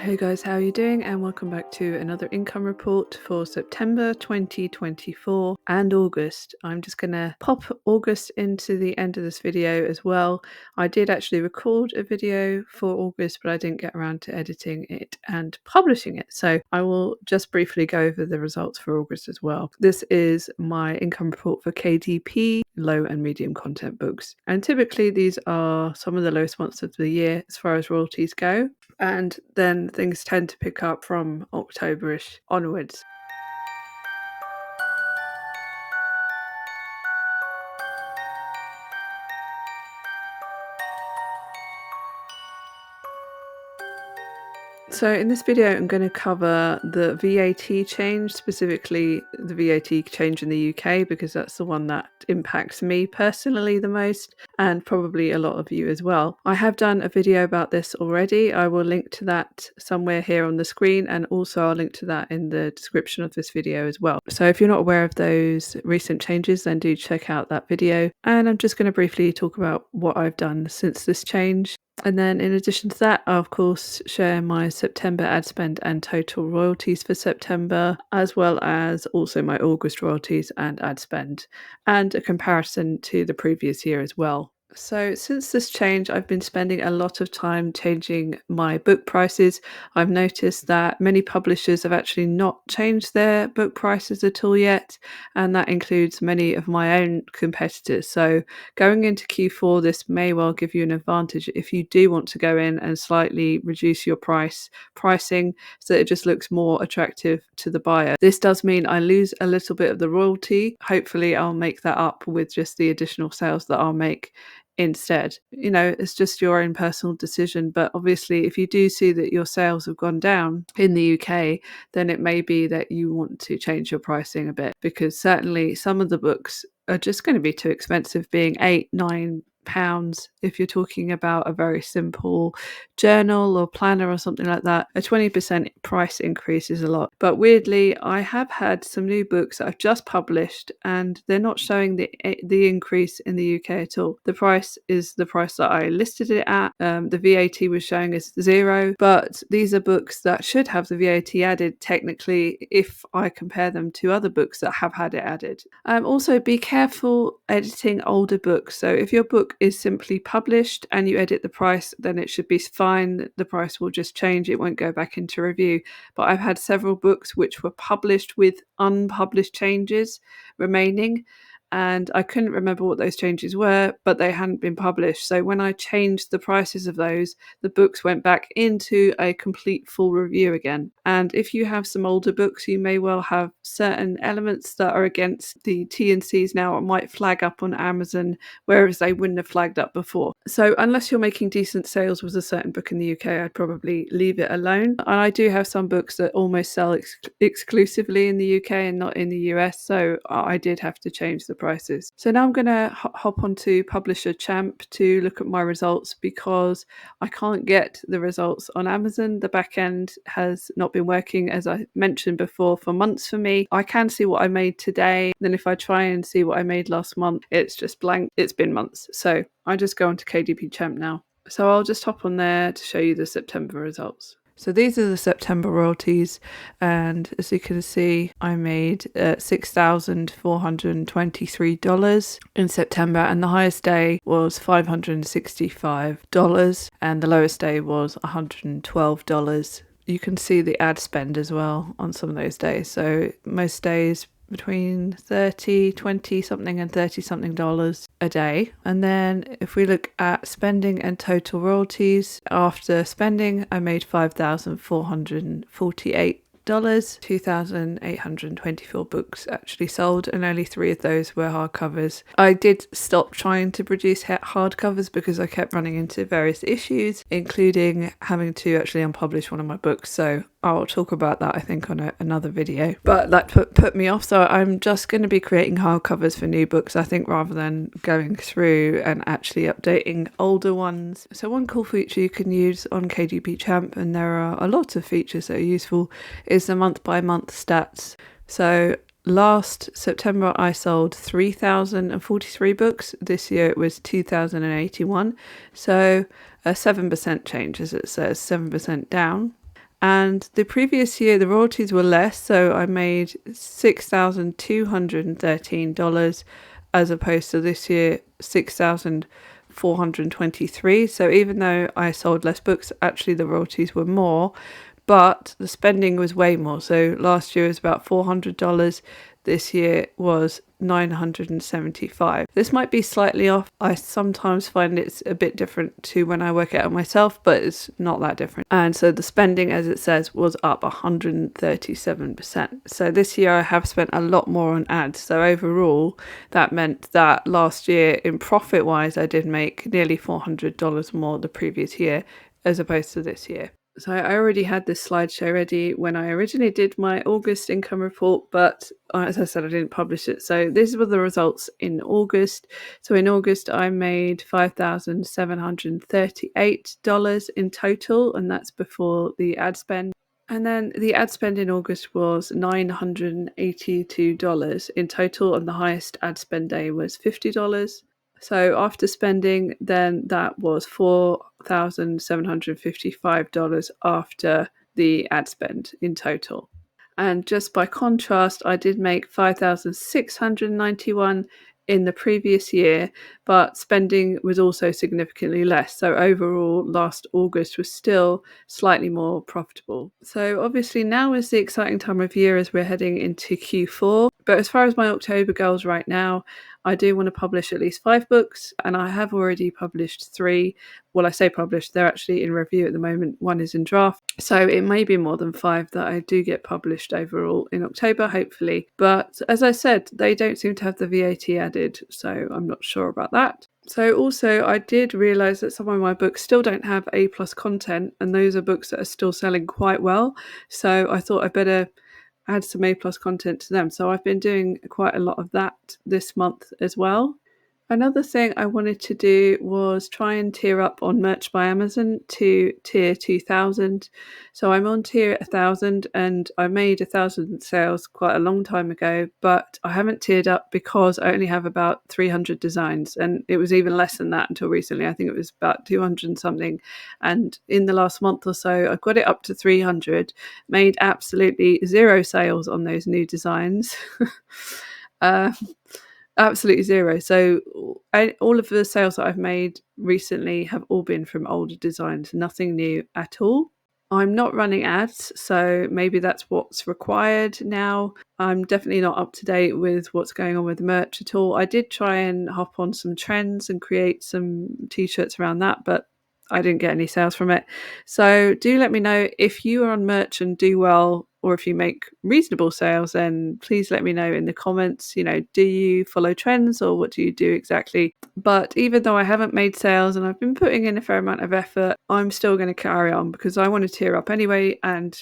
Hey guys, how are you doing? And welcome back to another income report for September 2024 and August. I'm just going to pop August into the end of this video as well. I did actually record a video for August, but I didn't get around to editing it and publishing it. So I will just briefly go over the results for August as well. This is my income report for KDP, low and medium content books. And typically these are some of the lowest months of the year as far as royalties go. And then things tend to pick up from October-ish onwards. So in this video, I'm going to cover the VAT change, specifically the VAT change in the UK, because that's the one that impacts me personally the most, and probably a lot of you as well. I have done a video about this already. I will link to that somewhere here on the screen, and also I'll link to that in the description of this video as well. So if you're not aware of those recent changes, then do check out that video. And I'm just going to briefly talk about what I've done since this change. And then in addition to that, I'll of course share my September ad spend and total royalties for September, as well as also my August royalties and ad spend, and a comparison to the previous year as well. So since this change, I've been spending a lot of time changing my book prices. I've noticed that many publishers have actually not changed their book prices at all yet, and that includes many of my own competitors. So going into Q4, this may well give you an advantage if you do want to go in and slightly reduce your pricing so that it just looks more attractive to the buyer. This does mean I lose a little bit of the royalty. Hopefully I'll make that up with just the additional sales that I'll make instead. It's just your own personal decision, but obviously if you do see that your sales have gone down in the UK, then it may be that you want to change your pricing a bit, because certainly some of the books are just going to be too expensive, being £8-9 if you're talking about a very simple journal or planner or something like that. A 20% price increase is a lot. But weirdly, I have had some new books that I've just published and they're not showing the increase in the UK at all. The price is the price that I listed it at. The VAT was showing as 0, but these are books that should have the VAT added technically if I compare them to other books that have had it added. Also, be careful editing older books. So if your book is simply published and you edit the price, then it should be fine. The price will just change. It won't go back into review. But I've had several books which were published with unpublished changes remaining, and I couldn't remember what those changes were, but they hadn't been published. So when I changed the prices of those, the books went back into a complete full review again. And if you have some older books, you may well have certain elements that are against the T&Cs now. It might flag up on Amazon, whereas they wouldn't have flagged up before. So unless you're making decent sales with a certain book in the UK, I'd probably leave it alone. And I do have some books that almost sell exclusively in the UK and not in the US, so I did have to change the prices. So now I'm going to hop onto Publisher Champ to look at my results, because I can't get the results on Amazon. The back end has not been working, as I mentioned before, for months for me. I can see what I made today. Then if I try and see what I made last month, it's just blank. It's been months. So I just go onto KDP Champ now. So I'll just hop on there to show you the September results. So these are the September royalties, and as you can see, I made $6,423 in September, and the highest day was $565, and the lowest day was $112. You can see the ad spend as well on some of those days. So most days between 20 something and $30 something a day. And then if we look at spending and total royalties, after spending I made $5,448. 2,824 books actually sold, and only 3 of those were hardcovers. I did stop trying to produce hardcovers because I kept running into various issues, including having to actually unpublish one of my books. So I'll talk about that, I think, on another video. But that put me off, so I'm just going to be creating hardcovers for new books, I think, rather than going through and actually updating older ones. So one cool feature you can use on KDP Champ, and there are a lot of features that are useful, is the month-by-month stats. So last September I sold 3,043 books. This year it was 2,081. So a 7% change, as it says, 7% down. And the previous year, the royalties were less, so I made $6,213 as opposed to this year, 6,423. So even though I sold less books, actually the royalties were more, but the spending was way more. So last year was about $400. This year was $975. This might be slightly off. I sometimes find it's a bit different to when I work it out myself, but it's not that different. And so the spending, as it says, was up 137%. So this year I have spent a lot more on ads. So overall, that meant that last year, in profit wise, I did make nearly $400 more the previous year as opposed to this year. So I already had this slideshow ready when I originally did my August income report, but as I said, I didn't publish it. So these were the results in August. So in August, I made $5,738 in total, and that's before the ad spend. And then the ad spend in August was $982 in total, and the highest ad spend day was $50. So after spending, then that was $4,755 after the ad spend in total. And just by contrast, I did make $5,691 in the previous year, but spending was also significantly less. So overall, last August was still slightly more profitable. So obviously now is the exciting time of year as we're heading into Q4. But as far as my October goals right now, I do want to publish at least 5 books, and I have already published 3. Well, I say published, they're actually in review at the moment. 1 is in draft. So it may be more than 5 that I do get published overall in October, hopefully. But as I said, they don't seem to have the VAT added, so I'm not sure about that. So also, I did realise that some of my books still don't have A+ content, and those are books that are still selling quite well. So I thought I'd better add some A+ content to them. So I've been doing quite a lot of that this month as well. Another thing I wanted to do was try and tier up on Merch by Amazon to tier 2000. So I'm on tier 1000, and I made 1,000 sales quite a long time ago, but I haven't tiered up because I only have about 300 designs, and it was even less than that until recently. I think it was about 200 and something. And in the last month or so, I've got it up to 300, made absolutely 0 sales on those new designs. Absolutely 0. So all of the sales that I've made recently have all been from older designs, nothing new at all. I'm not running ads, so maybe that's what's required now. I'm definitely not up to date with what's going on with merch at all. I did try and hop on some trends and create some t-shirts around that, but I didn't get any sales from it. So do let me know if you are on merch and do well, or if you make reasonable sales, then please let me know in the comments. Do you follow trends, or what do you do exactly? But even though I haven't made sales and I've been putting in a fair amount of effort, I'm still going to carry on because I want to tier up anyway. And,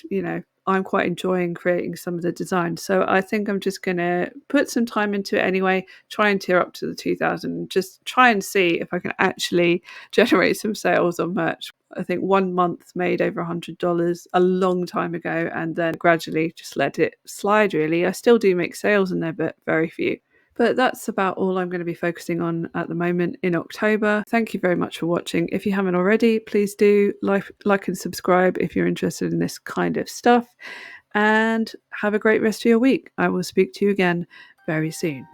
I'm quite enjoying creating some of the designs. So I think I'm just going to put some time into it anyway, try and tier up to the 2000, just try and see if I can actually generate some sales on merch. I think 1 month made over $100 a long time ago, and then gradually just let it slide, really. I still do make sales in there, but very few. But that's about all I'm going to be focusing on at the moment in October. Thank you very much for watching. If you haven't already, please do like and subscribe if you're interested in this kind of stuff. And have a great rest of your week. I will speak to you again very soon.